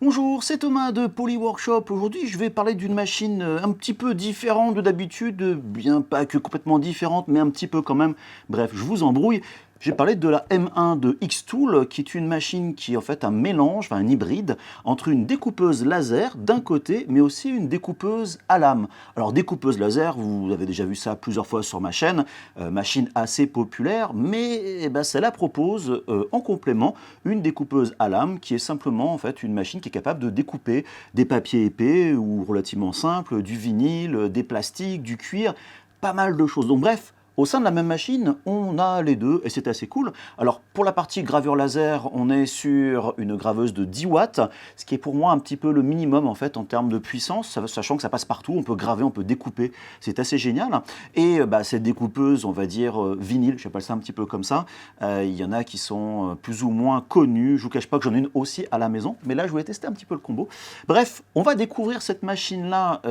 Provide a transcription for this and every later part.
Bonjour, c'est Thomas de Polyworkshop. Aujourd'hui, je vais parler d'une machine un petit peu différente de d'habitude, bien pas que complètement différente, mais un petit peu quand même. Bref, je vous embrouille. J'ai parlé de la M1 de Xtool, qui est une machine qui est en fait un mélange, enfin un hybride, entre une découpeuse laser d'un côté, mais aussi une découpeuse à lame. Alors découpeuse laser, vous avez déjà vu ça plusieurs fois sur ma chaîne, machine assez populaire, mais celle-là propose en complément une découpeuse à lame qui est simplement en fait une machine qui est capable de découper des papiers épais ou relativement simples, du vinyle, des plastiques, du cuir, pas mal de choses. Donc bref, au sein de la même machine, on a les deux et c'est assez cool. Alors pour la partie gravure laser, on est sur une graveuse de 10 watts, ce qui est pour moi un petit peu le minimum en fait en termes de puissance, sachant que ça passe partout, on peut graver, on peut découper, c'est assez génial. Et cette découpeuse, on va dire vinyle, j'appelle ça un petit peu comme ça, il y en a qui sont plus ou moins connus, je vous cache pas que j'en ai une aussi à la maison, mais là je voulais tester un petit peu le combo. Bref, on va découvrir cette machine-là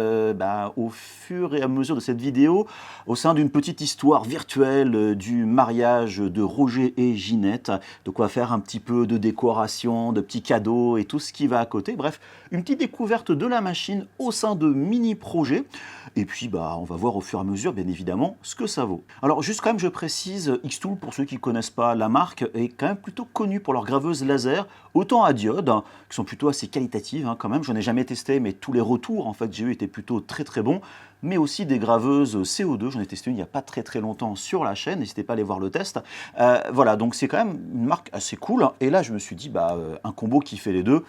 au fur et à mesure de cette vidéo, au sein d'une petite histoire virtuelle du mariage de Roger et Ginette, de quoi faire un petit peu de décoration, de petits cadeaux et tout ce qui va à côté. Bref, une petite découverte de la machine au sein de mini-projets. Et puis, on va voir au fur et à mesure, bien évidemment, ce que ça vaut. Alors, juste quand même, je précise, Xtool, pour ceux qui ne connaissent pas la marque, est quand même plutôt connue pour leurs graveuses laser, autant à diode, qui sont plutôt assez qualitatives quand même. J'en ai jamais testé, mais tous les retours en fait j'ai eu étaient plutôt très très bons. Mais aussi des graveuses CO2, j'en ai testé une il n'y a pas très très longtemps sur la chaîne, n'hésitez pas à aller voir le test. Voilà, donc c'est quand même une marque assez cool. Et là, je me suis dit, un combo qui fait les deux.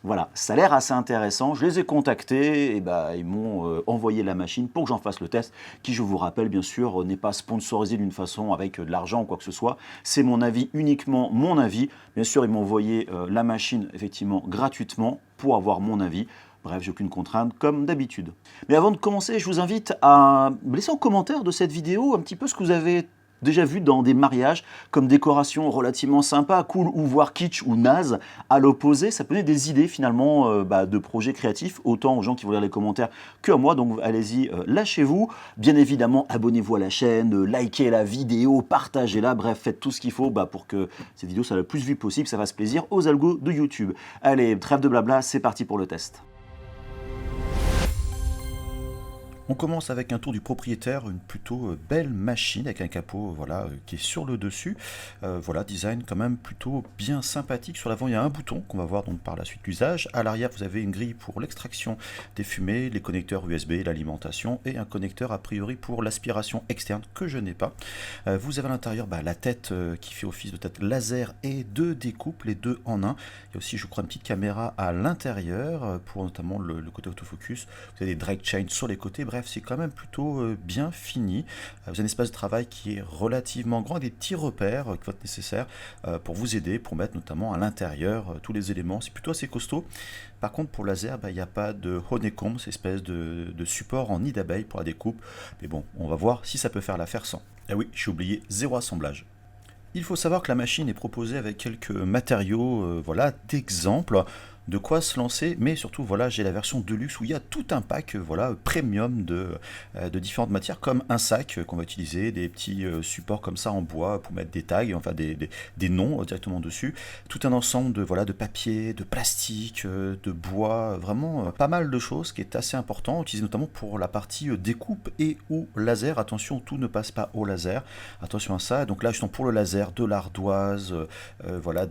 Voilà, ça a l'air assez intéressant. Je les ai contactés et ils m'ont envoyé la machine pour que j'en fasse le test, qui, je vous rappelle, bien sûr, n'est pas sponsorisé d'une façon avec de l'argent ou quoi que ce soit. C'est mon avis, uniquement mon avis. Bien sûr, ils m'ont envoyé la machine, effectivement, gratuitement pour avoir mon avis. Bref, j'ai aucune contrainte, comme d'habitude. Mais avant de commencer, je vous invite à me laisser en commentaire de cette vidéo un petit peu ce que vous avez déjà vu dans des mariages, comme décoration relativement sympa, cool, ou voire kitsch ou naze. À l'opposé, ça peut donner des idées finalement de projets créatifs, autant aux gens qui vont lire les commentaires que à moi. Donc allez-y, lâchez-vous. Bien évidemment, abonnez-vous à la chaîne, likez la vidéo, partagez-la, bref, faites tout ce qu'il faut pour que cette vidéo soit le plus vue possible, ça fasse plaisir aux algos de YouTube. Allez, trêve de blabla, c'est parti pour le test. On commence avec un tour du propriétaire, une plutôt belle machine avec un capot qui est sur le dessus. Design quand même plutôt bien sympathique. Sur l'avant, il y a un bouton qu'on va voir donc par la suite l'usage. À l'arrière, vous avez une grille pour l'extraction des fumées, les connecteurs USB, l'alimentation et un connecteur a priori pour l'aspiration externe que je n'ai pas. Vous avez à l'intérieur la tête qui fait office de tête laser et de découpe, les deux en un. Il y a aussi, je crois, une petite caméra à l'intérieur pour notamment le côté autofocus. Vous avez des drag chains sur les côtés. Bref, c'est quand même plutôt bien fini. Vous avez un espace de travail qui est relativement grand, des petits repères qui vont être nécessaires pour vous aider, pour mettre notamment à l'intérieur tous les éléments. C'est plutôt assez costaud. Par contre, pour laser, il n'y a pas de honeycomb, cette espèce de support en nid d'abeille pour la découpe. Mais bon, on va voir si ça peut faire l'affaire sans. Ah oui, j'ai oublié, zéro assemblage. Il faut savoir que la machine est proposée avec quelques matériaux d'exemple. De quoi se lancer, mais surtout j'ai la version Deluxe où il y a tout un pack premium de différentes matières, comme un sac qu'on va utiliser, des petits supports comme ça en bois pour mettre des tags, enfin des noms directement dessus, tout un ensemble de papier, de plastique, de bois, vraiment pas mal de choses qui est assez important, utilisé notamment pour la partie découpe et ou laser. Attention, tout ne passe pas au laser, attention à ça. Donc là, justement pour le laser, de l'ardoise,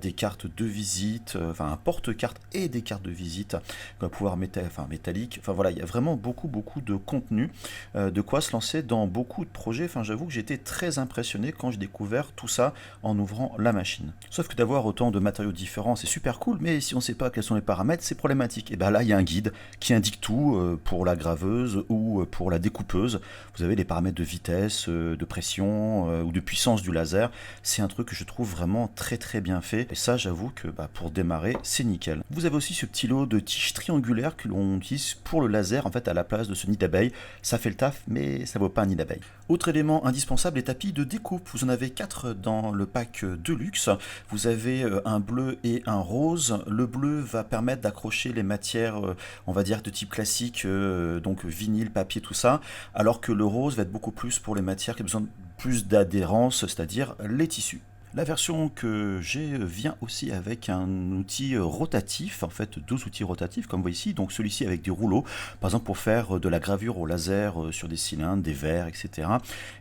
des cartes de visite, un porte-carte et des cartes de visite, qu'on va pouvoir métalliques. Il y a vraiment beaucoup de contenu, de quoi se lancer dans beaucoup de projets. J'avoue que j'étais très impressionné quand j'ai découvert tout ça en ouvrant la machine. Sauf que d'avoir autant de matériaux différents, c'est super cool, mais si on ne sait pas quels sont les paramètres, c'est problématique. Et là, il y a un guide qui indique tout pour la graveuse ou pour la découpeuse. Vous avez les paramètres de vitesse, de pression ou de puissance du laser. C'est un truc que je trouve vraiment très bien fait. Et ça, j'avoue que pour démarrer, c'est nickel. Vous avez aussi ce petit lot de tiges triangulaires que l'on utilise pour le laser, en fait, à la place de ce nid d'abeille. Ça fait le taf, mais ça vaut pas un nid d'abeille. Autre élément indispensable, les tapis de découpe. Vous en avez 4 dans le pack Deluxe. Vous avez un bleu et un rose. Le bleu va permettre d'accrocher les matières, on va dire, de type classique, donc vinyle, papier, tout ça, alors que le rose va être beaucoup plus pour les matières qui ont besoin de plus d'adhérence, c'est-à-dire les tissus. La version que j'ai vient aussi avec un outil rotatif, en fait 2 outils rotatifs comme vous voyez ici, donc celui-ci avec des rouleaux, par exemple pour faire de la gravure au laser sur des cylindres, des verres, etc.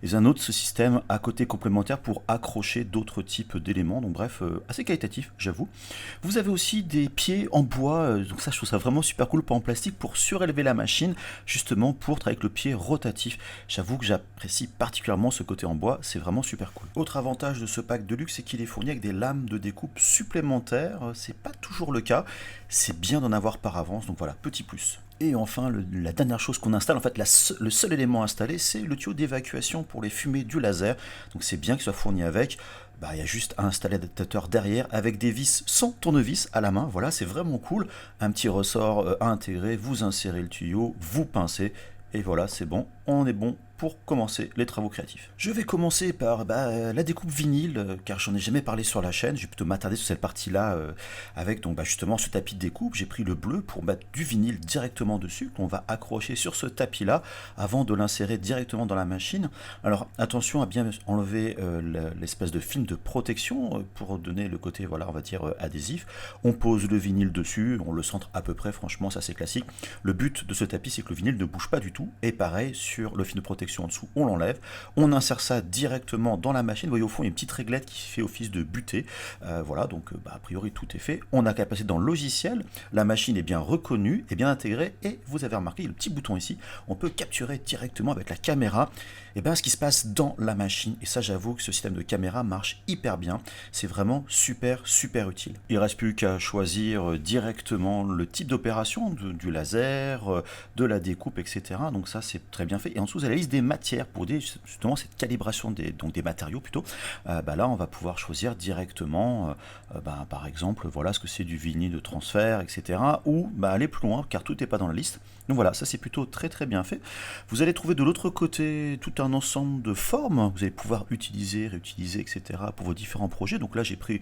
Et un autre ce système à côté complémentaire pour accrocher d'autres types d'éléments, donc bref, assez qualitatif j'avoue. Vous avez aussi des pieds en bois, donc ça je trouve ça vraiment super cool, pas en plastique, pour surélever la machine, justement pour travailler avec le pied rotatif. J'avoue que j'apprécie particulièrement ce côté en bois, c'est vraiment super cool. Autre avantage de ce pack de luxe, c'est qu'il est fourni avec des lames de découpe supplémentaires. C'est pas toujours le cas. C'est bien d'en avoir par avance. Donc voilà, petit plus. Et enfin, la dernière chose qu'on installe, en fait, le seul élément installé, c'est le tuyau d'évacuation pour les fumées du laser. Donc c'est bien qu'il soit fourni avec. Il y a juste à installer l'adaptateur derrière avec des vis sans tournevis à la main. Voilà, c'est vraiment cool. Un petit ressort à intégrer. Vous insérez le tuyau, vous pincez. Et voilà, c'est bon. On est bon pour commencer les travaux créatifs. Je vais commencer par la découpe vinyle, car j'en ai jamais parlé sur la chaîne. Je vais plutôt m'attarder sur cette partie-là avec donc, justement ce tapis de découpe. J'ai pris le bleu pour mettre du vinyle directement dessus, qu'on va accrocher sur ce tapis-là avant de l'insérer directement dans la machine. Alors attention à bien enlever l'espèce de film de protection pour donner le côté, voilà, on va dire adhésif. On pose le vinyle dessus, on le centre à peu près, franchement ça c'est classique. Le but de ce tapis, c'est que le vinyle ne bouge pas du tout. Et pareil, sur le film de protection en dessous, on l'enlève, on insère ça directement dans la machine. Vous voyez au fond il y a une petite réglette qui fait office de butée, voilà, donc a priori tout est fait. On a qu'à passer dans le logiciel, la machine est bien reconnue et bien intégrée, et vous avez remarqué le petit bouton ici, on peut capturer directement avec la caméra ce qui se passe dans la machine, et ça j'avoue que ce système de caméra marche hyper bien, c'est vraiment super utile. Il ne reste plus qu'à choisir directement le type d'opération, du laser, de la découpe, etc. Donc ça c'est très bien fait. Et en dessous vous avez la liste des matières pour justement cette calibration des matériaux plutôt. Là on va pouvoir choisir directement par exemple voilà ce que c'est du vinyle de transfert, etc. Ou aller plus loin car tout n'est pas dans la liste. Donc voilà, ça c'est plutôt très bien fait. Vous allez trouver de l'autre côté tout un ensemble de formes, vous allez pouvoir utiliser, réutiliser, etc. pour vos différents projets. Donc là j'ai pris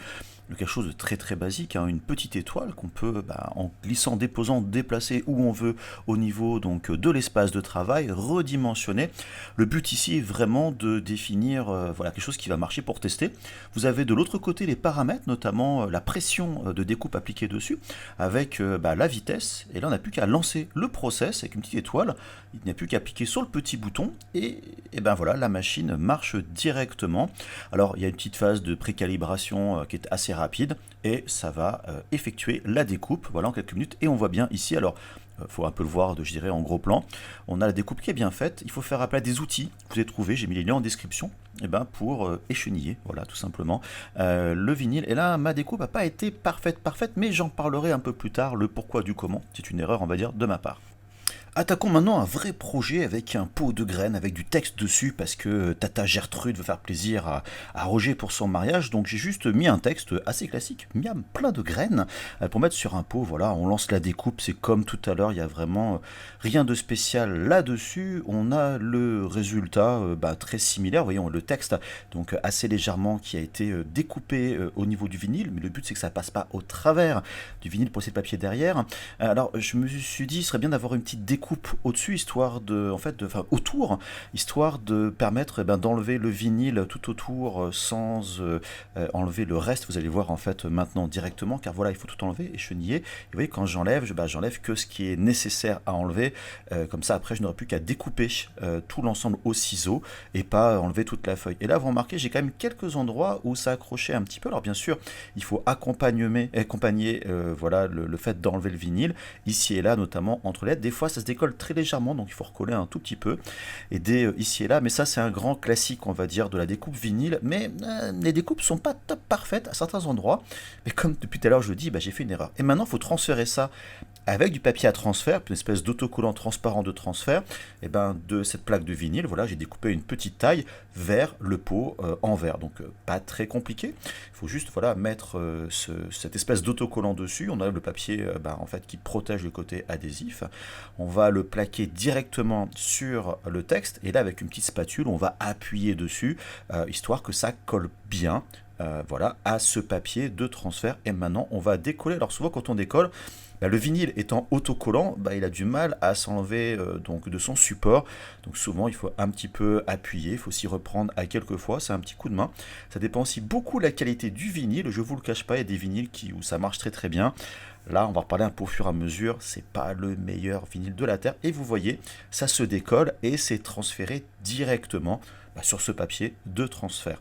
quelque chose de très basique, une petite étoile qu'on peut en glissant, déposant, déplacer où on veut au niveau donc de l'espace de travail, redimensionner. Le but ici est vraiment de définir voilà, quelque chose qui va marcher pour tester. Vous avez de l'autre côté les paramètres, notamment la pression de découpe appliquée dessus, avec la vitesse, et là on n'a plus qu'à lancer le process avec une petite étoile, il n'y a plus qu'à appliquer sur le petit bouton, et voilà, la machine marche directement. Alors il y a une petite phase de précalibration qui est assez rapide, et ça va effectuer la découpe, voilà, en quelques minutes, et on voit bien ici, alors faut un peu le voir, je dirais, en gros plan. On a la découpe qui est bien faite. Il faut faire appel à des outils que vous avez trouvés. J'ai mis les liens en description pour écheniller, voilà, tout simplement, le vinyle. Et là, ma découpe n'a pas été parfaite, mais j'en parlerai un peu plus tard, le pourquoi du comment. C'est une erreur, on va dire, de ma part. Attaquons maintenant un vrai projet avec un pot de graines, avec du texte dessus, parce que Tata Gertrude veut faire plaisir à Roger pour son mariage, donc j'ai juste mis un texte assez classique, miam, plein de graines, pour mettre sur un pot. Voilà, on lance la découpe, c'est comme tout à l'heure, il n'y a vraiment rien de spécial là-dessus. On a le résultat très similaire, voyons le texte, donc assez légèrement, qui a été découpé au niveau du vinyle, mais le but c'est que ça passe pas au travers du vinyle pour essayer de papier derrière. Alors je me suis dit, il serait bien d'avoir une petite découpe au-dessus, histoire autour, histoire de permettre d'enlever le vinyle tout autour sans enlever le reste. Vous allez voir en fait maintenant directement, car voilà, il faut tout enlever, écheniller. Et vous voyez, quand j'enlève, j'enlève que ce qui est nécessaire à enlever. Comme ça, après, je n'aurai plus qu'à découper tout l'ensemble au ciseau et pas enlever toute la feuille. Et là, vous remarquez, j'ai quand même quelques endroits où ça accrochait un petit peu. Alors bien sûr, il faut accompagner voilà, le fait d'enlever le vinyle, ici et là, notamment entre les lettres. Des fois, ça se décolle très légèrement, donc il faut recoller un tout petit peu, aider ici et là, mais ça c'est un grand classique, on va dire, de la découpe vinyle. Mais les découpes sont pas top parfaites à certains endroits, mais comme depuis tout à l'heure je le dis, j'ai fait une erreur. Et maintenant il faut transférer ça avec du papier à transfert, une espèce d'autocollant transparent de transfert, de cette plaque de vinyle. Voilà, j'ai découpé une petite taille vers le pot en verre, donc pas très compliqué. Il faut juste voilà, mettre cette espèce d'autocollant dessus. On a le papier en fait qui protège le côté adhésif. On va le plaquer directement sur le texte, et là avec une petite spatule on va appuyer dessus histoire que ça colle bien voilà, à ce papier de transfert. Et maintenant on va décoller. Alors souvent quand on décolle, Bah, le vinyle étant autocollant, bah, il a du mal à s'enlever donc de son support. Donc souvent il faut un petit peu appuyer, il faut s'y reprendre à quelques fois, c'est un petit coup de main. Ça dépend aussi beaucoup de la qualité du vinyle, je vous le cache pas, il y a des vinyles où ça marche très très bien. Là, on va reparler un peu au fur et à mesure, c'est pas le meilleur vinyle de la Terre. Et vous voyez, ça se décolle et c'est transféré directement sur ce papier de transfert.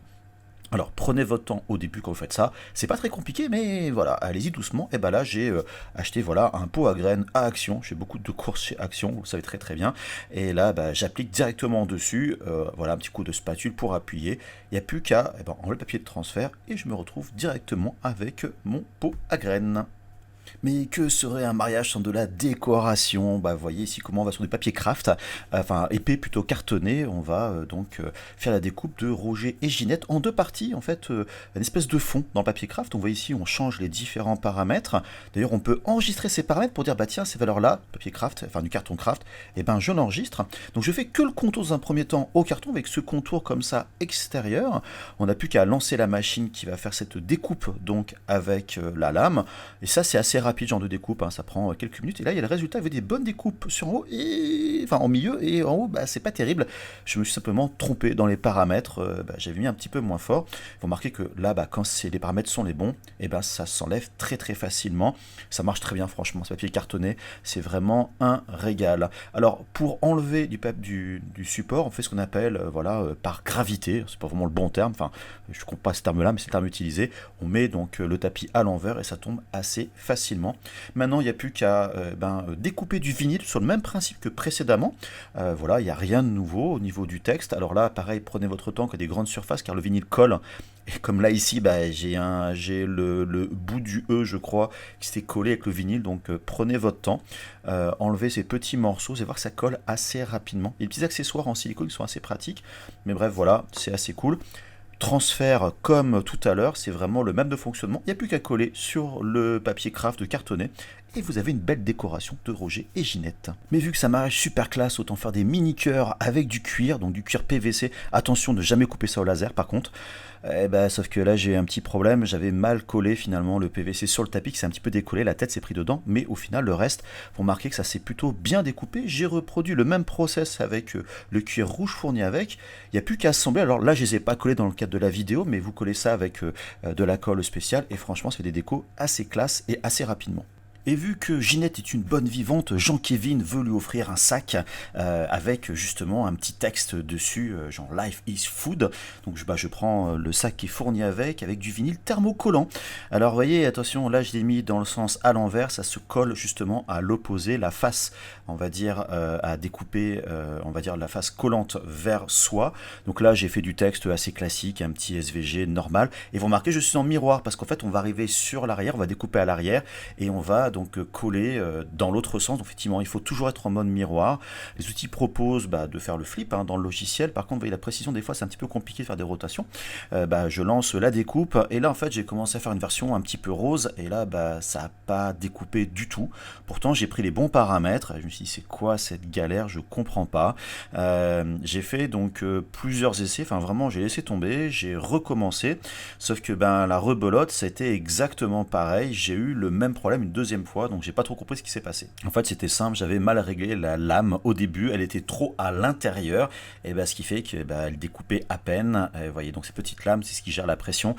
Alors prenez votre temps au début quand vous faites ça, c'est pas très compliqué mais voilà, allez-y doucement. Et ben là j'ai acheté voilà un pot à graines à Action, j'ai beaucoup de courses chez Action, vous le savez très très bien. Et là bah, j'applique directement dessus, voilà un petit coup de spatule pour appuyer. Il n'y a plus qu'à enlever le papier de transfert et je me retrouve directement avec mon pot à graines. Mais que serait un mariage sans de la décoration? Bah, vous voyez ici comment on va sur du papier craft, enfin épais plutôt cartonné. On va faire la découpe de Roger et Ginette en deux parties, en fait, une espèce de fond dans le papier craft. On voit ici, on change les différents paramètres. D'ailleurs, on peut enregistrer ces paramètres pour dire, bah tiens, ces valeurs-là, papier craft, enfin du carton craft, et ben je l'enregistre. Donc je fais que le contour dans un premier temps au carton avec ce contour comme ça extérieur. On n'a plus qu'à lancer la machine qui va faire cette découpe donc avec la lame. Et ça, c'est assez rapide genre de découpe, hein, ça prend quelques minutes. Et là, il y a le résultat avec des bonnes découpes sur en haut, et enfin en milieu, et en haut, bah, c'est pas terrible. Je me suis simplement trompé dans les paramètres, j'avais mis un petit peu moins fort. Vous remarquez que là, bah, quand les paramètres sont les bons, et ben ça s'enlève très très facilement. Ça marche très bien, franchement. Ce papier cartonné, c'est vraiment un régal. Alors, pour enlever du support, on fait ce qu'on appelle par gravité. C'est pas vraiment le bon terme, enfin, je ne comprends pas ce terme-là, mais c'est le terme utilisé. On met donc le tapis à l'envers et ça tombe assez facilement. Maintenant, il n'y a plus qu'à découper du vinyle sur le même principe que précédemment. Voilà, il n'y a rien de nouveau au niveau du texte. Alors là, pareil, prenez votre temps, que des grandes surfaces, car le vinyle colle. Et comme là, ici, j'ai le bout du E, je crois, qui s'était collé avec le vinyle. Donc, prenez votre temps. Enlevez ces petits morceaux. Vous allez voir que ça colle assez rapidement. Il y a des petits accessoires en silicone qui sont assez pratiques. Mais bref, voilà, c'est assez cool. Transfert comme tout à l'heure, c'est vraiment le même de fonctionnement. Il n'y a plus qu'à coller sur le papier craft cartonné et vous avez une belle décoration de Roger et Ginette. Mais vu que ça m'arrache super classe, autant faire des mini cœurs avec du cuir, donc du cuir PVC. Attention de jamais couper ça au laser par contre. Sauf que là j'ai un petit problème, j'avais mal collé finalement le PVC sur le tapis qui s'est un petit peu décollé, la tête s'est pris dedans, mais au final le reste, vous remarquez que ça s'est plutôt bien découpé. J'ai reproduit le même process avec le cuir rouge fourni avec, il n'y a plus qu'à assembler. Alors là je les ai pas collés dans le cadre de la vidéo, mais vous collez ça avec de la colle spéciale et franchement ça fait des décos assez classe et assez rapidement. Et vu que Ginette est une bonne vivante, Jean-Kévin veut lui offrir un sac avec justement un petit texte dessus, genre Life is Food. Donc je prends le sac qui est fourni avec du vinyle thermocollant. Alors vous voyez, attention, là je l'ai mis dans le sens à l'envers, ça se colle justement à l'opposé, la face, on va dire, à découper, on va dire la face collante vers soi. Donc là j'ai fait du texte assez classique, un petit SVG normal. Et vous remarquez, je suis en miroir parce qu'en fait on va arriver sur l'arrière, on va découper à l'arrière et on va donc coller dans l'autre sens. Donc effectivement, il faut toujours être en mode miroir. Les outils proposent de faire le flip dans le logiciel. Par contre, vous voyez, la précision, des fois, c'est un petit peu compliqué de faire des rotations. Je lance la découpe et là, en fait, j'ai commencé à faire une version un petit peu rose et là, ça n'a pas découpé du tout. Pourtant, j'ai pris les bons paramètres. Je me suis dit, c'est quoi cette galère? Je comprends pas. J'ai fait donc plusieurs essais. Enfin, vraiment, j'ai laissé tomber. J'ai recommencé. Sauf que la rebelote, c'était exactement pareil. J'ai eu le même problème une deuxième fois, donc j'ai pas trop compris ce qui s'est passé. En fait, c'était simple, j'avais mal réglé la lame au début, elle était trop à l'intérieur, et ce qui fait que elle découpait à peine. Vous voyez, donc ces petites lames, c'est ce qui gère la pression.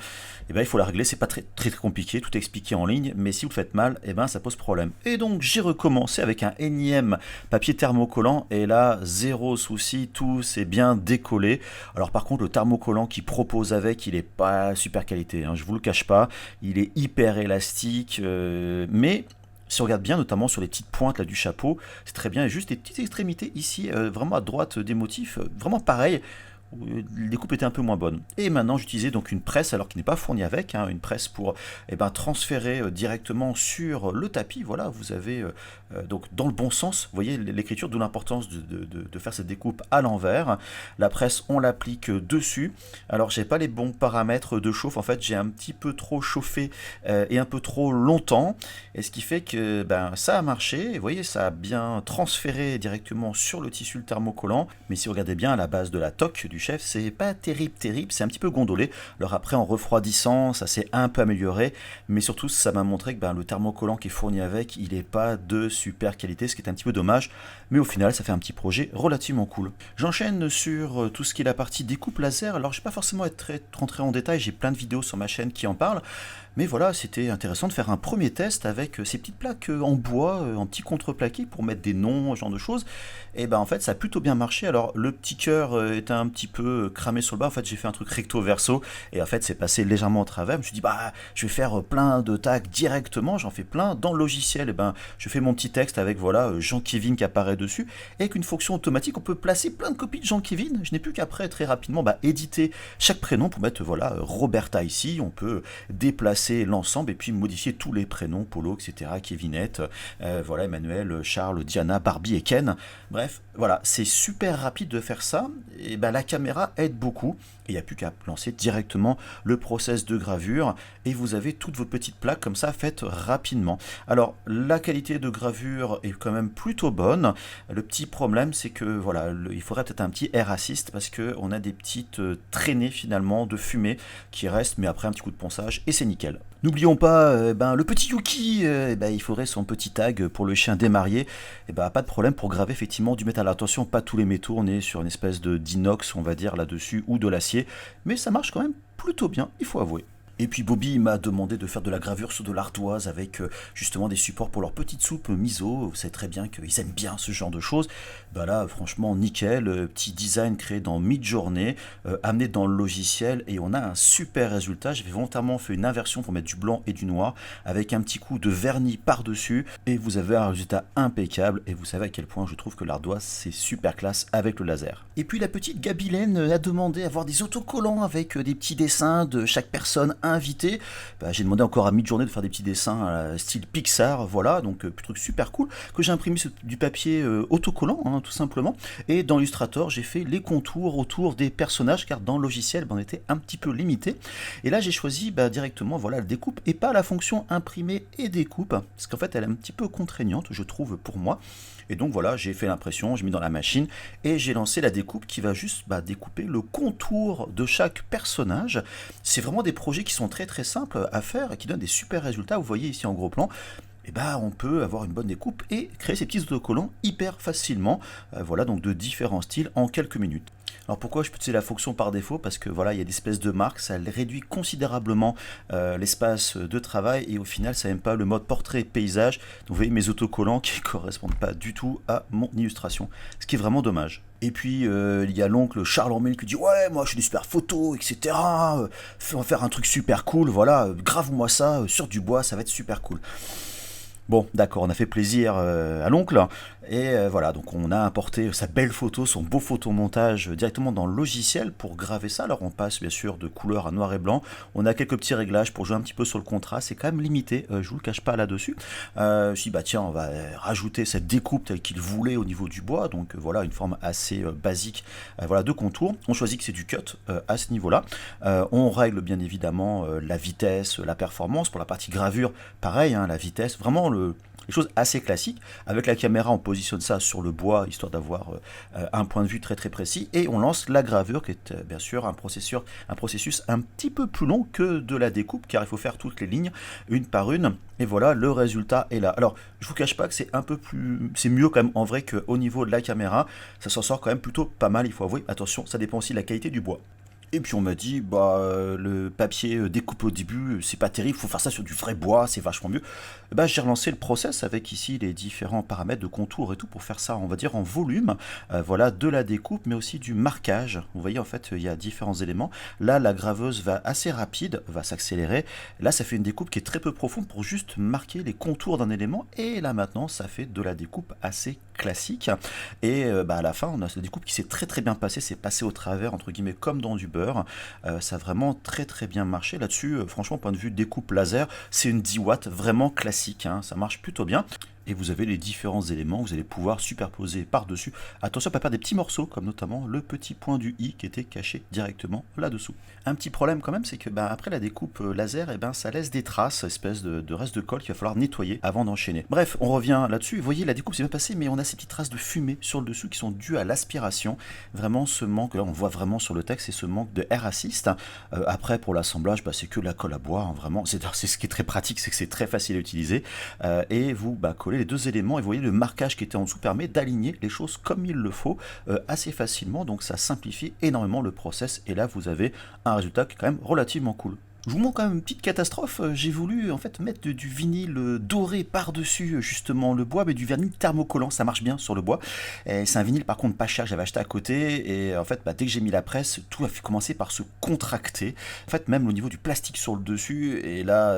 Et il faut la régler, c'est pas très, très compliqué, tout est expliqué en ligne, mais si vous le faites mal, ça pose problème. Et donc j'ai recommencé avec un énième papier thermocollant, et là, zéro souci, tout s'est bien décollé. Alors par contre, le thermocollant qui propose avec, il est pas super qualité, je vous le cache pas, il est hyper élastique, mais si on regarde bien, notamment sur les petites pointes là, du chapeau, c'est très bien. Et juste les petites extrémités ici, vraiment à droite des motifs, vraiment pareil. Les découpes étaient un peu moins bonnes. Et maintenant, j'utilisais donc une presse, alors qui n'est pas fournie avec, une presse pour transférer directement sur le tapis. Voilà, vous avez donc dans le bon sens, vous voyez l'écriture, d'où l'importance de faire cette découpe à l'envers. La presse, on l'applique dessus. Alors, j'ai pas les bons paramètres de chauffe. En fait, j'ai un petit peu trop chauffé et un peu trop longtemps. Et ce qui fait que ça a marché. Vous voyez, ça a bien transféré directement sur le tissu thermocollant. Mais si vous regardez bien à la base de la toque du chef, c'est pas terrible, c'est un petit peu gondolé. Alors après, en refroidissant, ça s'est un peu amélioré, mais surtout, ça m'a montré que le thermocollant qui est fourni avec, il n'est pas de super qualité, ce qui est un petit peu dommage, mais au final, ça fait un petit projet relativement cool. J'enchaîne sur tout ce qui est la partie découpe laser. Alors, je ne vais pas forcément être très rentré en détail, j'ai plein de vidéos sur ma chaîne qui en parlent. Mais voilà, c'était intéressant de faire un premier test avec ces petites plaques en bois, en petits contreplaqués pour mettre des noms, ce genre de choses. Et en fait, ça a plutôt bien marché. Alors, le petit cœur était un petit peu cramé sur le bas. En fait, j'ai fait un truc recto verso et en fait, c'est passé légèrement au travers. Je me suis dit, je vais faire plein de tags directement. J'en fais plein dans le logiciel. Et je fais mon petit texte avec voilà Jean-Kévin qui apparaît dessus. Et avec une fonction automatique, on peut placer plein de copies de Jean-Kévin. Je n'ai plus qu'après très rapidement éditer chaque prénom pour mettre voilà Roberta ici. On peut déplacer l'ensemble et puis modifier tous les prénoms, Polo, etc., Kevinette, voilà, Emmanuel, Charles, Diana, Barbie et Ken. Bref, voilà, c'est super rapide de faire ça. Et la caméra aide beaucoup. Et il n'y a plus qu'à lancer directement le process de gravure et vous avez toutes vos petites plaques comme ça faites rapidement. Alors la qualité de gravure est quand même plutôt bonne. Le petit problème c'est que voilà, il faudrait peut-être un petit air assist parce qu'on a des petites traînées finalement de fumée qui restent, mais après un petit coup de ponçage et c'est nickel. N'oublions pas le petit Yuki, il faudrait son petit tag pour le chien démarié. Pas de problème pour graver effectivement du métal. Attention, pas tous les métaux, on est sur une espèce d'inox on va dire là-dessus ou de l'acier. Mais ça marche quand même plutôt bien, il faut avouer. Et puis Bobby m'a demandé de faire de la gravure sur de l'ardoise avec justement des supports pour leur petite soupe miso. Vous savez très bien qu'ils aiment bien ce genre de choses. Là, franchement, nickel. Petit design créé dans Midjourney, amené dans le logiciel et on a un super résultat. J'avais volontairement fait une inversion pour mettre du blanc et du noir avec un petit coup de vernis par-dessus et vous avez un résultat impeccable. Et vous savez à quel point je trouve que l'ardoise c'est super classe avec le laser. Et puis la petite Gabilène a demandé à avoir des autocollants avec des petits dessins de chaque personne invité. J'ai demandé encore à Midjourney de faire des petits dessins style Pixar, voilà, donc truc super cool que j'ai imprimé sur du papier autocollant, tout simplement. Et dans Illustrator, j'ai fait les contours autour des personnages car dans le logiciel, on était un petit peu limité. Et là, j'ai choisi directement voilà la découpe et pas la fonction imprimer et découpe parce qu'en fait, elle est un petit peu contraignante, je trouve pour moi. Et donc voilà, j'ai fait l'impression, j'ai mis dans la machine et j'ai lancé la découpe qui va juste découper le contour de chaque personnage. C'est vraiment des projets qui sont très très simples à faire et qui donnent des super résultats. Vous voyez ici en gros plan. On peut avoir une bonne découpe et créer ces petits autocollants hyper facilement. Voilà, donc de différents styles en quelques minutes. Alors pourquoi je peux utiliser la fonction par défaut? Parce que voilà, il y a des espèces de marques, ça réduit considérablement l'espace de travail et au final ça n'aime pas le mode portrait paysage. Donc vous voyez mes autocollants qui ne correspondent pas du tout à mon illustration, ce qui est vraiment dommage. Et puis il y a l'oncle Charles Ormel qui dit ouais moi je fais des super photos etc. On va faire un truc super cool, voilà, grave-moi ça sur du bois, ça va être super cool. Bon, d'accord, on a fait plaisir à l'oncle, et voilà, donc on a importé sa belle photo, son beau photomontage directement dans le logiciel pour graver ça. Alors on passe bien sûr de couleur à noir et blanc, on a quelques petits réglages pour jouer un petit peu sur le contraste, c'est quand même limité, je vous le cache pas là-dessus. Je me suis dit, tiens, on va rajouter cette découpe telle qu'il voulait au niveau du bois, donc voilà, une forme assez basique voilà, de contour. On choisit que c'est du cut à ce niveau-là. On règle bien évidemment la vitesse, la performance. Pour la partie gravure, pareil, la vitesse, vraiment les choses assez classiques. Avec la caméra, on positionne ça sur le bois, histoire d'avoir un point de vue très très précis. Et on lance la gravure, qui est bien sûr un processus un petit peu plus long que de la découpe, car il faut faire toutes les lignes, une par une. Et voilà, le résultat est là. Alors, je vous cache pas que c'est mieux quand même en vrai qu'au niveau de la caméra. Ça s'en sort quand même plutôt pas mal, il faut avouer. Attention, ça dépend aussi de la qualité du bois. Et puis on m'a dit, le papier découpé au début, c'est pas terrible, faut faire ça sur du vrai bois, c'est vachement mieux. J'ai relancé le process avec ici les différents paramètres de contour et tout pour faire ça, on va dire, en volume, voilà, de la découpe, mais aussi du marquage. Vous voyez, en fait, il y a différents éléments. Là, la graveuse va assez rapide, va s'accélérer. Là, ça fait une découpe qui est très peu profonde pour juste marquer les contours d'un élément. Et là, maintenant, ça fait de la découpe assez classique. Et à la fin, on a cette découpe qui s'est très très bien passée, c'est passé au travers, entre guillemets, comme dans du beurre. Ça a vraiment très très bien marché là-dessus. Franchement, point de vue découpe laser, c'est une 10 watts vraiment classique, ça marche plutôt bien. et vous avez les différents éléments que vous allez pouvoir superposer par-dessus. Attention à ne pas perdre des petits morceaux, comme notamment le petit point du i qui était caché directement là-dessous. Un petit problème quand même, c'est que après la découpe laser, ça laisse des traces, espèce de reste de colle qu'il va falloir nettoyer avant d'enchaîner. Bref, on revient là-dessus. Vous voyez, la découpe s'est bien passée, mais on a ces petites traces de fumée sur le dessus qui sont dues à l'aspiration. Vraiment, ce manque, là on voit vraiment sur le texte, c'est ce manque de air assist. Après, pour l'assemblage, c'est que la colle à bois, hein, vraiment. C'est ce qui est très pratique, c'est que c'est très facile à utiliser. Et vous collez les deux éléments, et vous voyez le marquage qui était en dessous permet d'aligner les choses comme il le faut assez facilement. Donc ça simplifie énormément le process. Et là, vous avez un résultat qui est quand même relativement cool. Je vous montre quand même une petite catastrophe. J'ai voulu en fait mettre du vinyle doré par-dessus justement le bois, mais du vinyle thermocollant, ça marche bien sur le bois. C'est un vinyle par contre pas cher que j'avais acheté à côté, et en fait dès que j'ai mis la presse, tout a commencé par se contracter. En fait même au niveau du plastique sur le dessus, et là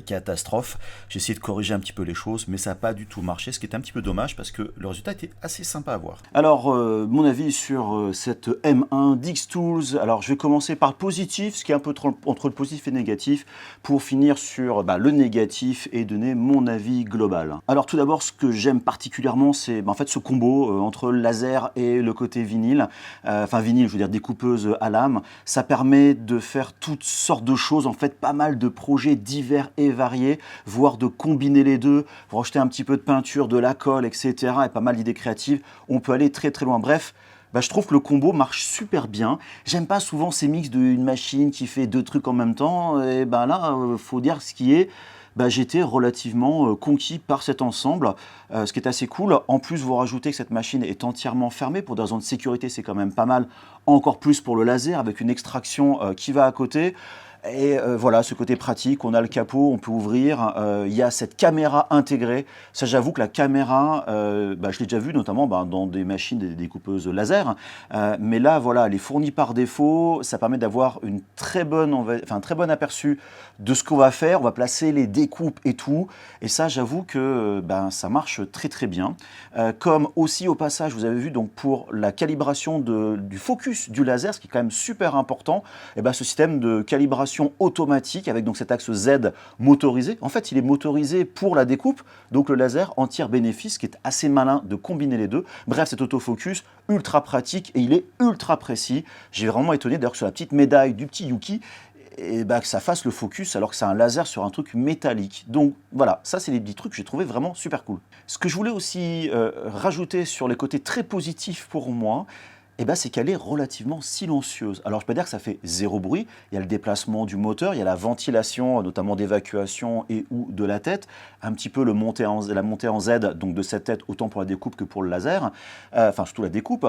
catastrophe. J'ai essayé de corriger un petit peu les choses, mais ça n'a pas du tout marché, ce qui est un petit peu dommage parce que le résultat était assez sympa à voir. Alors, mon avis sur cette M1 Dixtools. Alors, je vais commencer par le positif, ce qui est un peu entre le positif et négatif, pour finir sur le négatif et donner mon avis global. Alors, tout d'abord, ce que j'aime particulièrement, c'est en fait ce combo entre le laser et le côté vinyle. Enfin, vinyle, je veux dire découpeuse à lame. Ça permet de faire toutes sortes de choses, en fait, pas mal de projets divers et variés, voire de combiner les deux, vous rajouter un petit peu de peinture, de la colle, etc. et pas mal d'idées créatives. On peut aller très très loin. Bref, je trouve que le combo marche super bien. J'aime pas souvent ces mix d'une machine qui fait deux trucs en même temps. Et là, faut dire ce qui est. J'étais relativement conquis par cet ensemble, ce qui est assez cool. En plus, vous rajoutez que cette machine est entièrement fermée. Pour des raisons de sécurité, c'est quand même pas mal. Encore plus pour le laser, avec une extraction qui va à côté. Et voilà, ce côté pratique, on a le capot, on peut ouvrir, il y a cette caméra intégrée. Ça, j'avoue que la caméra, je l'ai déjà vu notamment dans des machines, des découpeuses laser. Mais là, voilà, elle est fournie par défaut. Ça permet d'avoir un très bon aperçu de ce qu'on va faire. On va placer les découpes et tout. Et ça, j'avoue que ça marche très très bien. Comme aussi au passage, vous avez vu, donc pour la calibration du focus du laser, ce qui est quand même super important, ce système de calibration automatique avec donc cet axe Z motorisé. En fait, il est motorisé pour la découpe, donc le laser en tire bénéfice, qui est assez malin de combiner les deux. Bref, cet autofocus ultra pratique et il est ultra précis. J'ai vraiment étonné d'ailleurs que sur la petite médaille du petit Yuki, que ça fasse le focus alors que c'est un laser sur un truc métallique. Donc voilà, ça c'est des petits trucs que j'ai trouvé vraiment super cool. Ce que je voulais aussi rajouter sur les côtés très positifs pour moi, c'est qu'elle est relativement silencieuse. Alors je peux dire que ça fait zéro bruit, il y a le déplacement du moteur, il y a la ventilation, notamment d'évacuation et ou de la tête, un petit peu la montée en Z, donc de cette tête, autant pour la découpe que pour le laser, surtout la découpe.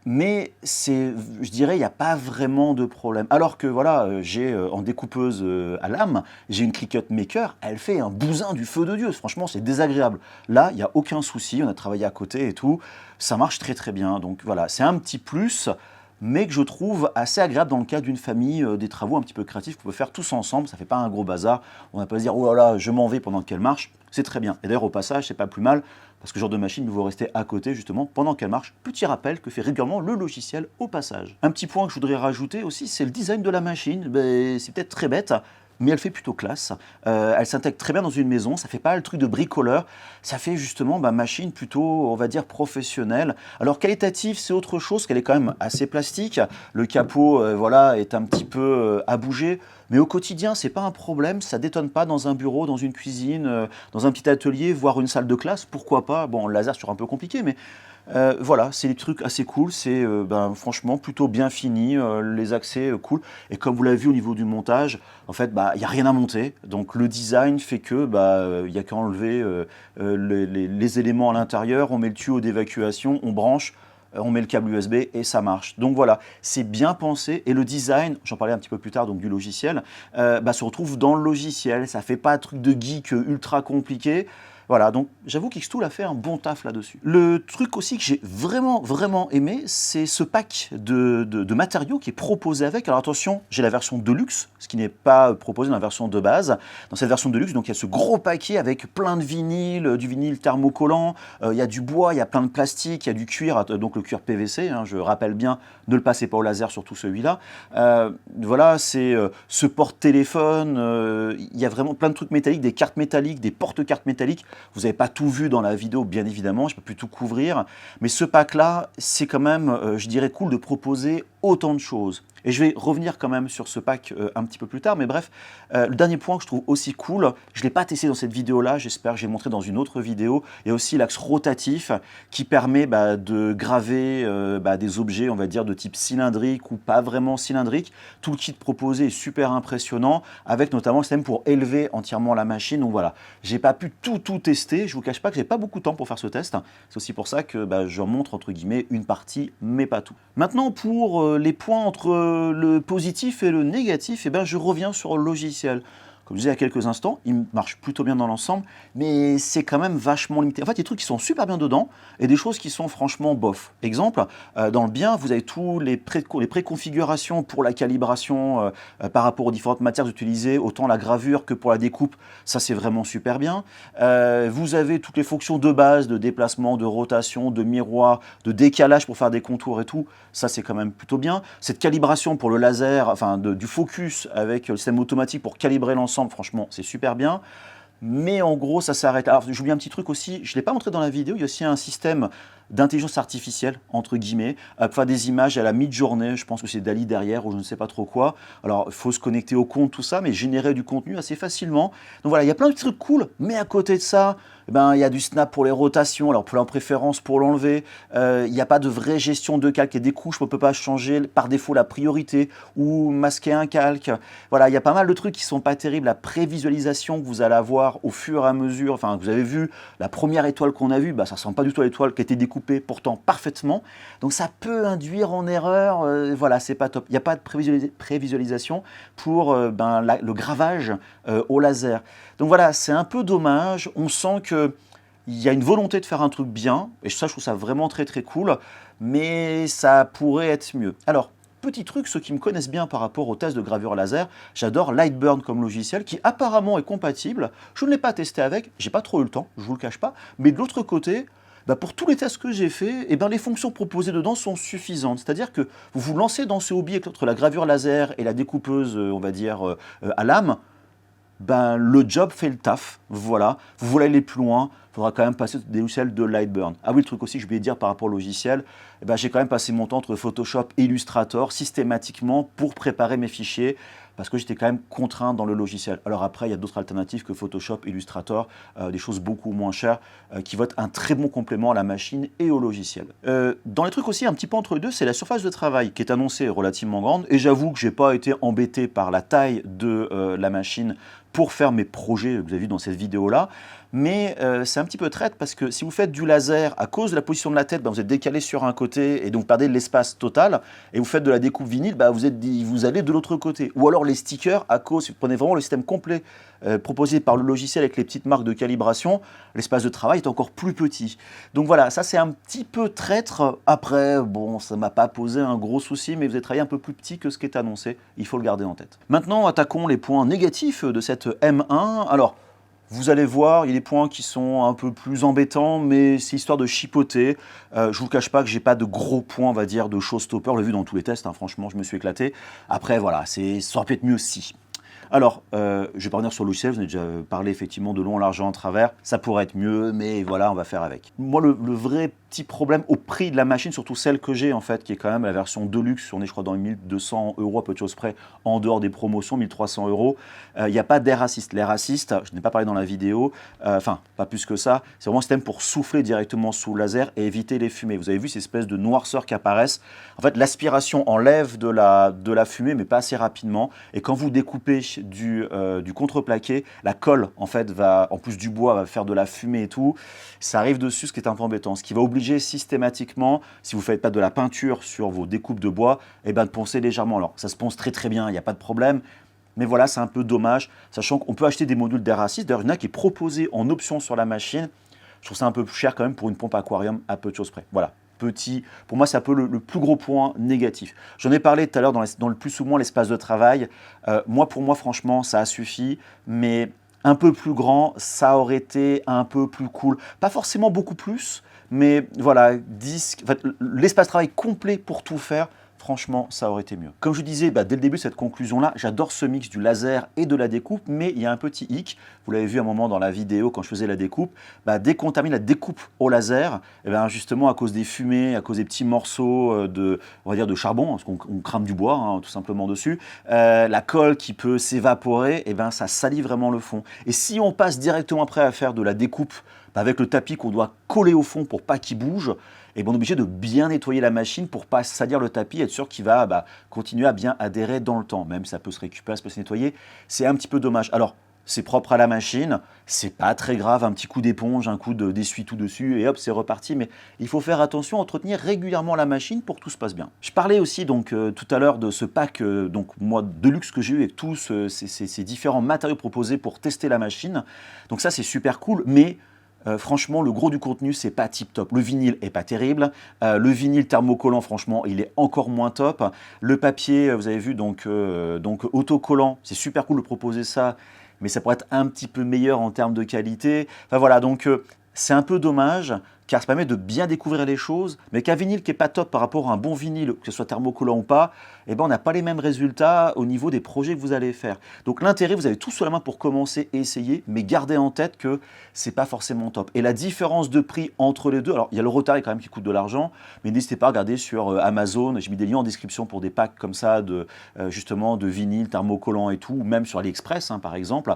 Mais je dirais, il n'y a pas vraiment de problème. Alors que voilà, j'ai en découpeuse à lame, j'ai une Cricut Maker, elle fait un bousin du feu de Dieu. Franchement, c'est désagréable. Là, il n'y a aucun souci, on a travaillé à côté et tout. Ça marche très très bien. Donc voilà, c'est un petit plus, mais que je trouve assez agréable dans le cas d'une famille, des travaux un petit peu créatifs qu'on peut faire tous ensemble. Ça ne fait pas un gros bazar. On va pas se dire, oh là là, je m'en vais pendant qu'elle marche. C'est très bien. Et d'ailleurs, au passage, c'est pas plus mal, parce que ce genre de machine, vous restez à côté justement pendant qu'elle marche. Petit rappel que fait régulièrement le logiciel au passage. Un petit point que je voudrais rajouter aussi, c'est le design de la machine. C'est peut-être très bête, mais elle fait plutôt classe. Elle s'intègre très bien dans une maison, ça fait pas le truc de bricoleur, ça fait justement machine plutôt, on va dire, professionnelle. Alors qualitative, c'est autre chose, qu'elle est quand même assez plastique. Le capot, est un petit peu à bouger. Mais au quotidien, c'est pas un problème, ça détonne pas dans un bureau, dans une cuisine, dans un petit atelier, voire une salle de classe, pourquoi pas. Bon, le laser, c'est toujours un peu compliqué, mais voilà, c'est des trucs assez cool, c'est franchement plutôt bien fini, les accès cool. Et comme vous l'avez vu au niveau du montage, en fait, il n'y a rien à monter. Donc le design fait que il n'y a qu'à enlever les éléments à l'intérieur, on met le tuyau d'évacuation, on branche, on met le câble USB et ça marche. Donc voilà, c'est bien pensé et le design, j'en parlais un petit peu plus tard donc du logiciel, se retrouve dans le logiciel, ça fait pas un truc de geek ultra compliqué. Voilà, donc j'avoue qu'Xtool a fait un bon taf là-dessus. Le truc aussi que j'ai vraiment, vraiment aimé, c'est ce pack de matériaux qui est proposé avec. Alors attention, j'ai la version Deluxe, ce qui n'est pas proposé dans la version de base. Dans cette version Deluxe, donc il y a ce gros paquet avec plein de vinyles, du vinyle thermocollant, il y a du bois, il y a plein de plastique, il y a du cuir, donc le cuir PVC, je rappelle bien, ne le passez pas au laser, surtout celui-là. Voilà, c'est ce porte-téléphone, il y a vraiment plein de trucs métalliques, des cartes métalliques, des porte-cartes métalliques. Vous n'avez pas tout vu dans la vidéo, bien évidemment, je ne peux plus tout couvrir, mais ce pack-là, c'est quand même, je dirais, cool de proposer autant de choses. Et je vais revenir quand même sur ce pack un petit peu plus tard, mais bref, le dernier point que je trouve aussi cool, je ne l'ai pas testé dans cette vidéo-là, j'espère que je vais le montrer dans une autre vidéo, il y a aussi l'axe rotatif qui permet de graver des objets, on va dire, de type cylindrique ou pas vraiment cylindrique. Tout le kit proposé est super impressionnant, avec notamment le système pour élever entièrement la machine. Donc voilà, j'ai pas pu tout tester, je vous cache pas que j'ai pas beaucoup de temps pour faire ce test. C'est aussi pour ça que j'en montre entre guillemets une partie, mais pas tout. Maintenant, pour les points entre le positif et le négatif, je reviens sur le logiciel. Comme je disais il y a quelques instants, il marche plutôt bien dans l'ensemble, mais c'est quand même vachement limité. En fait, il y a des trucs qui sont super bien dedans et des choses qui sont franchement bof. Exemple, dans le bien, vous avez tous les préconfigurations pour la calibration par rapport aux différentes matières utilisées, autant la gravure que pour la découpe. Ça, c'est vraiment super bien. Vous avez toutes les fonctions de base, de déplacement, de rotation, de miroir, de décalage pour faire des contours et tout. Ça, c'est quand même plutôt bien. Cette calibration pour le laser, enfin du focus avec le système automatique pour calibrer l'ensemble, franchement, c'est super bien. Mais en gros, ça s'arrête. Alors, j'oublie un petit truc aussi, je ne l'ai pas montré dans la vidéo, il y a aussi un système d'intelligence artificielle, entre guillemets, pour faire des images à la mi-journée, je pense que c'est DALL-E derrière, ou je ne sais pas trop quoi. Alors, il faut se connecter au compte, tout ça, mais générer du contenu assez facilement. Donc voilà, il y a plein de trucs cool, mais à côté de ça, il y a du snap pour les rotations, alors pour la préférence pour l'enlever, il n'y a pas de vraie gestion de calque et des couches, on ne peut pas changer par défaut la priorité ou masquer un calque. Voilà, il y a pas mal de trucs qui ne sont pas terribles, la prévisualisation que vous allez avoir au fur et à mesure, enfin vous avez vu la première étoile qu'on a vue, ça ne ressemble pas du tout à l'étoile qui a été découpée pourtant parfaitement, donc ça peut induire en erreur, voilà, c'est pas top. Il n'y a pas de prévisualisation pour le gravage au laser. Donc voilà, c'est un peu dommage, on sent qu'il y a une volonté de faire un truc bien, et ça je trouve ça vraiment très très cool, mais ça pourrait être mieux. Alors, petit truc, ceux qui me connaissent bien par rapport au test de gravure laser, j'adore Lightburn comme logiciel qui apparemment est compatible. Je ne l'ai pas testé avec, j'ai pas trop eu le temps, je vous le cache pas, mais de l'autre côté, pour tous les tests que j'ai faits, les fonctions proposées dedans sont suffisantes. C'est-à-dire que vous vous lancez dans ce hobby entre la gravure laser et la découpeuse, on va dire, à lame, le job fait le taf, voilà. Vous voulez aller plus loin, il faudra quand même passer des logiciels de Lightburn. Ah oui, le truc aussi que je voulais dire par rapport au logiciel, j'ai quand même passé mon temps entre Photoshop et Illustrator systématiquement pour préparer mes fichiers, parce que j'étais quand même contraint dans le logiciel. Alors après, il y a d'autres alternatives que Photoshop, Illustrator, des choses beaucoup moins chères, qui vont être un très bon complément à la machine et au logiciel. Dans les trucs aussi, un petit peu entre les deux, c'est la surface de travail qui est annoncée relativement grande, et j'avoue que je n'ai pas été embêté par la taille de la machine pour faire mes projets, vous avez vu dans cette vidéo-là. Mais c'est un petit peu traite parce que si vous faites du laser, à cause de la position de la tête, vous êtes décalé sur un côté et donc perdez de l'espace total. Et vous faites de la découpe vinyle, vous allez de l'autre côté. Ou alors les stickers, à cause, si vous prenez vraiment le système complet proposé par le logiciel avec les petites marques de calibration, l'espace de travail est encore plus petit. Donc voilà, ça c'est un petit peu traître. Après, bon, ça ne m'a pas posé un gros souci, mais vous avez travaillé un peu plus petit que ce qui est annoncé. Il faut le garder en tête. Maintenant, attaquons les points négatifs de cette M1. Alors, vous allez voir, il y a des points qui sont un peu plus embêtants, mais c'est histoire de chipoter. Je ne vous cache pas que j'ai pas de gros points, on va dire, de showstopper. On l'a vu dans tous les tests, franchement, je me suis éclaté. Après, voilà, ça aurait pu être mieux si. Alors, je vais pas revenir sur le logiciel, vous en avez déjà parlé effectivement de long, large, en travers. Ça pourrait être mieux, mais voilà, on va faire avec. Moi, le vrai petit problème au prix de la machine, surtout celle que j'ai en fait, qui est quand même la version Deluxe, on est je crois dans les 1200 € à peu de choses près, en dehors des promotions, 1300 €. Il n'y a pas d'Air Assist. L'Air Assist, je n'ai pas parlé dans la vidéo, enfin, pas plus que ça, c'est vraiment un système pour souffler directement sous le laser et éviter les fumées. Vous avez vu ces espèces de noirceurs qui apparaissent. En fait, l'aspiration enlève de la fumée, mais pas assez rapidement. Et quand vous découpez du contreplaqué, la colle, en fait, en plus du bois, va faire de la fumée et tout. Ça arrive dessus, ce qui est un peu embêtant. Ce qui va obliger systématiquement, si vous ne faites pas de la peinture sur vos découpes de bois, de poncer légèrement. Alors, ça se ponce très très bien, il n'y a pas de problème. Mais voilà, c'est un peu dommage, sachant qu'on peut acheter des modules d'Air Assist. D'ailleurs, il y en a qui est proposé en option sur la machine. Je trouve ça un peu plus cher quand même pour une pompe aquarium à peu de choses près. Voilà. Pour moi, c'est un peu le plus gros point négatif. J'en ai parlé tout à l'heure dans le plus ou moins l'espace de travail. Pour moi, franchement, ça a suffi, mais un peu plus grand, ça aurait été un peu plus cool. Pas forcément beaucoup plus, mais voilà, l'espace de travail complet pour tout faire, franchement, ça aurait été mieux. Comme je disais dès le début de cette conclusion-là, j'adore ce mix du laser et de la découpe, mais il y a un petit hic. Vous l'avez vu à un moment dans la vidéo quand je faisais la découpe. Dès qu'on termine la découpe au laser, justement à cause des fumées, à cause des petits morceaux on va dire de charbon, parce qu'on crame du bois tout simplement dessus, la colle qui peut s'évaporer, ça salit vraiment le fond. Et si on passe directement après à faire de la découpe avec le tapis qu'on doit coller au fond pour pas qu'il bouge, on est obligé de bien nettoyer la machine pour pas salir le tapis, être sûr qu'il va continuer à bien adhérer dans le temps. Même ça peut se récupérer, ça peut se nettoyer, c'est un petit peu dommage. Alors, c'est propre à la machine, c'est pas très grave, un petit coup d'éponge, un coup d'essuie-tout dessus et hop, c'est reparti. Mais il faut faire attention à entretenir régulièrement la machine pour que tout se passe bien. Je parlais aussi tout à l'heure de ce pack moi Deluxe que j'ai eu avec tous ces différents matériaux proposés pour tester la machine. Donc ça, c'est super cool, mais franchement, le gros du contenu, c'est pas tip top. Le vinyle est pas terrible. Le vinyle thermocollant, franchement, il est encore moins top. Le papier, vous avez vu, donc autocollant, c'est super cool de proposer ça, mais ça pourrait être un petit peu meilleur en termes de qualité. Enfin voilà, donc c'est un peu dommage, car ça permet de bien découvrir les choses, mais qu'un vinyle qui n'est pas top par rapport à un bon vinyle, que ce soit thermocollant ou pas, on n'a pas les mêmes résultats au niveau des projets que vous allez faire. Donc l'intérêt, vous avez tout sous la main pour commencer et essayer, mais gardez en tête que c'est pas forcément top. Et la différence de prix entre les deux, alors il y a le Rotary quand même qui coûte de l'argent, mais n'hésitez pas à regarder sur Amazon, j'ai mis des liens en description pour des packs comme ça, justement de vinyle, thermocollant et tout, ou même sur AliExpress par exemple.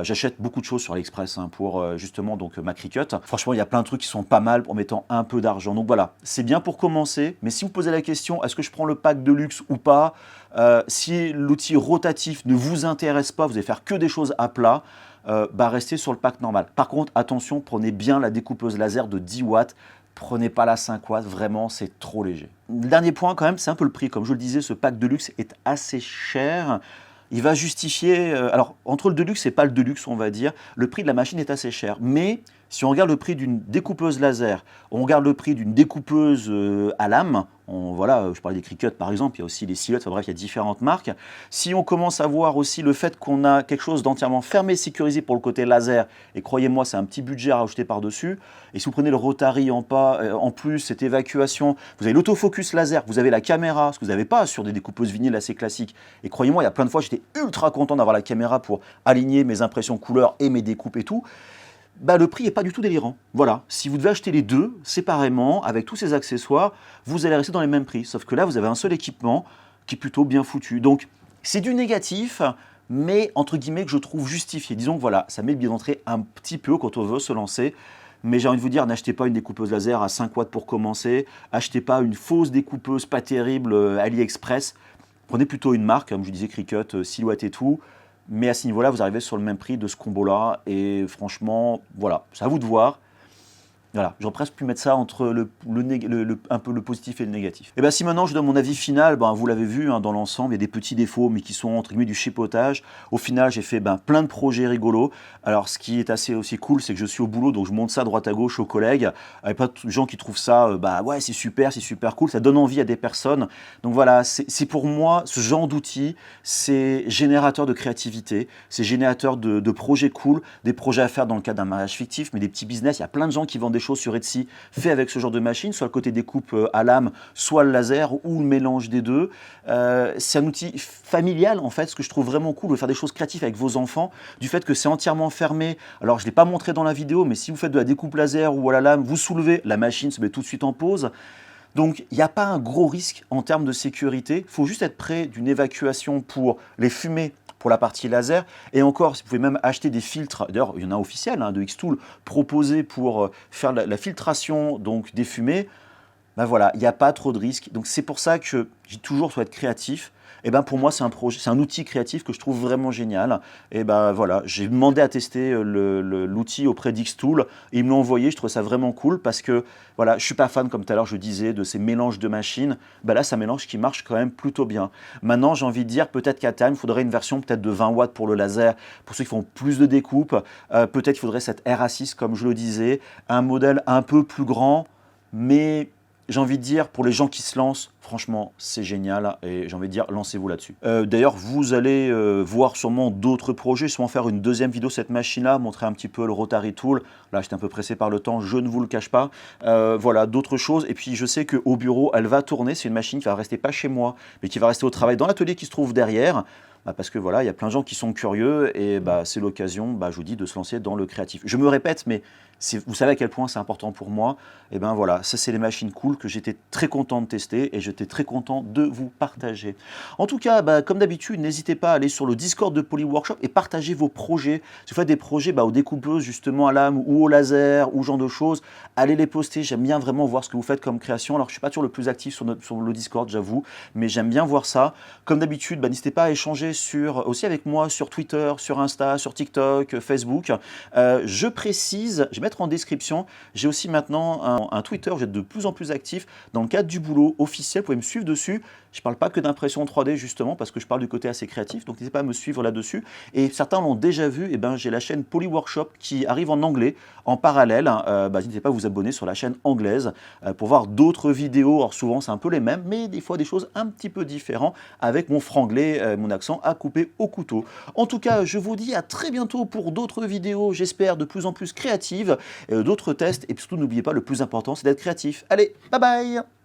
J'achète beaucoup de choses sur AliExpress pour justement ma Cricut. Franchement, il y a plein de trucs qui sont pas mal en mettant un peu d'argent. Donc voilà, c'est bien pour commencer, mais si vous posez la question, est-ce que je prends le pack de luxe ou pas, si l'outil rotatif ne vous intéresse pas, vous allez faire que des choses à plat, restez sur le pack normal. Par contre, attention, prenez bien la découpeuse laser de 10 watts, prenez pas la 5 watts, vraiment c'est trop léger. Le dernier point quand même, c'est un peu le prix. Comme je le disais, ce pack de luxe est assez cher. Il va justifier, alors entre le Deluxe et pas le Deluxe on va dire, le prix de la machine est assez cher. Mais si on regarde le prix d'une découpeuse laser, on regarde le prix d'une découpeuse à lame, voilà, je parlais des Cricut par exemple, il y a aussi les Silhouettes, bref, il y a différentes marques. Si on commence à voir aussi le fait qu'on a quelque chose d'entièrement fermé, sécurisé pour le côté laser, et croyez-moi, c'est un petit budget à rajouter par-dessus, et si vous prenez le Rotary en plus, cette évacuation, vous avez l'autofocus laser, vous avez la caméra, ce que vous n'avez pas sur des découpeuses vinyles assez classiques, et croyez-moi, il y a plein de fois, j'étais ultra content d'avoir la caméra pour aligner mes impressions couleurs et mes découpes et tout. Le prix n'est pas du tout délirant. Voilà, si vous devez acheter les deux séparément, avec tous ces accessoires, vous allez rester dans les mêmes prix. Sauf que là, vous avez un seul équipement qui est plutôt bien foutu. Donc, c'est du négatif, mais entre guillemets que je trouve justifié. Disons que voilà, ça met le billet d'entrée un petit peu quand on veut se lancer. Mais j'ai envie de vous dire, n'achetez pas une découpeuse laser à 5 watts pour commencer. Achetez pas une fausse découpeuse pas terrible AliExpress. Prenez plutôt une marque, comme je disais, Cricut, Silhouette et tout. Mais à ce niveau-là, vous arrivez sur le même prix de ce combo-là. Et franchement, voilà, c'est à vous de voir. Voilà, j'aurais presque pu mettre ça entre un peu le positif et le négatif. Et bien si maintenant je donne mon avis final, vous l'avez vu dans l'ensemble, il y a des petits défauts, mais qui sont entre guillemets du chipotage. Au final, j'ai fait plein de projets rigolos. Alors ce qui est assez aussi cool, c'est que je suis au boulot, donc je montre ça à droite à gauche aux collègues. Avec pas de gens qui trouvent ça, ouais c'est super cool, ça donne envie à des personnes. Donc voilà, c'est pour moi, ce genre d'outil, c'est générateur de créativité, c'est générateur de projets cool, des projets à faire dans le cadre d'un mariage fictif, mais des petits business. Il y a plein de gens qui vendent des choses sur Etsy fait avec ce genre de machine, soit le côté découpe à lame, soit le laser ou le mélange des deux. C'est un outil familial en fait, ce que je trouve vraiment cool de faire des choses créatives avec vos enfants, du fait que c'est entièrement fermé. Alors je ne l'ai pas montré dans la vidéo, mais si vous faites de la découpe laser ou à la lame, vous soulevez, la machine se met tout de suite en pause. Donc il n'y a pas un gros risque en termes de sécurité, il faut juste être prêt d'une évacuation pour les fumées, pour la partie laser. Et encore, vous pouvez même acheter des filtres, d'ailleurs il y en a officiels de Xtool, proposés pour faire la filtration donc, des fumées. Voilà, il n'y a pas trop de risques. Donc c'est pour ça que je dis toujours, faut être créatif. Et pour moi, c'est un outil créatif que je trouve vraiment génial. Et voilà, j'ai demandé à tester l'outil auprès d'Xtool. Et ils me l'ont envoyé, je trouve ça vraiment cool parce que voilà, je ne suis pas fan, comme tout à l'heure je disais, de ces mélanges de machines. Là, c'est un mélange qui marche quand même plutôt bien. Maintenant, j'ai envie de dire, peut-être qu'à terme, il faudrait une version peut-être de 20 watts pour le laser, pour ceux qui font plus de découpe. Peut-être qu'il faudrait cette RA6, comme je le disais, un modèle un peu plus grand, mais j'ai envie de dire, pour les gens qui se lancent, franchement, c'est génial et j'ai envie de dire, lancez-vous là-dessus. D'ailleurs, vous allez voir sûrement d'autres projets, sûrement faire une deuxième vidéo de cette machine-là, montrer un petit peu le Rotary Tool. Là, j'étais un peu pressé par le temps, je ne vous le cache pas. Voilà, d'autres choses. Et puis, je sais qu'au bureau, elle va tourner. C'est une machine qui va rester pas chez moi, mais qui va rester au travail dans l'atelier qui se trouve derrière. Parce que voilà, il y a plein de gens qui sont curieux et c'est l'occasion, je vous dis, de se lancer dans le créatif. Je me répète, mais vous savez à quel point c'est important pour moi. Et ben voilà, ça c'est les machines cool que j'étais très content de tester et j'étais très content de vous partager. En tout cas, comme d'habitude, n'hésitez pas à aller sur le Discord de Polyworkshop et partager vos projets. Si vous faites des projets aux découpeuses justement à lame ou au laser ou ce genre de choses, allez les poster. J'aime bien vraiment voir ce que vous faites comme création. Alors je ne suis pas toujours le plus actif sur le Discord, j'avoue, mais j'aime bien voir ça. Comme d'habitude, n'hésitez pas à échanger aussi avec moi sur Twitter, sur Insta, sur TikTok, Facebook. Je précise, je vais mettre en description, j'ai aussi maintenant un Twitter, j'ai de plus en plus actif dans le cadre du boulot officiel, vous pouvez me suivre dessus. Je ne parle pas que d'impression 3D justement parce que je parle du côté assez créatif, donc n'hésitez pas à me suivre là-dessus. Et certains l'ont déjà vu, j'ai la chaîne Polyworkshop qui arrive en anglais en parallèle. N'hésitez pas à vous abonner sur la chaîne anglaise pour voir d'autres vidéos. Alors souvent c'est un peu les mêmes, mais des fois des choses un petit peu différentes avec mon franglais, mon accent à couper au couteau. En tout cas, je vous dis à très bientôt pour d'autres vidéos, j'espère de plus en plus créatives, d'autres tests. Et surtout n'oubliez pas, le plus important c'est d'être créatif. Allez, bye bye!